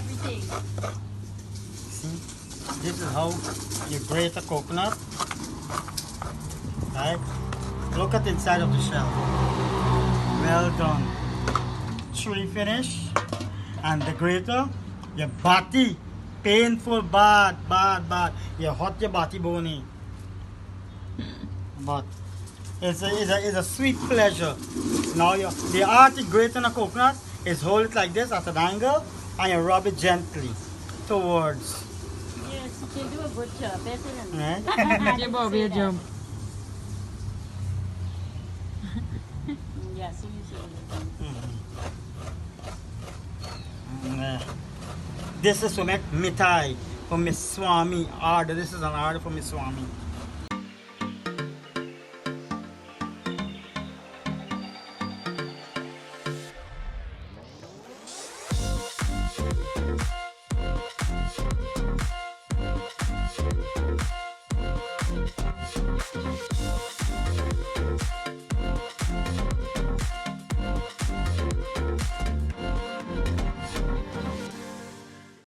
everything. See, this is how you grate a coconut. Right? Look at the inside of the shell. Well done. Chili finish. And the grater, your body, painful, bad. You hot your body bony. But it's a sweet pleasure. Now the art of grating a coconut is hold it like this at an angle and you rub it gently towards. Yes, you can do a good job. Better than Right? jump. Yeah, so you see. This is for me, mitai, for Miss Swami order. This is an order for Miss Swami.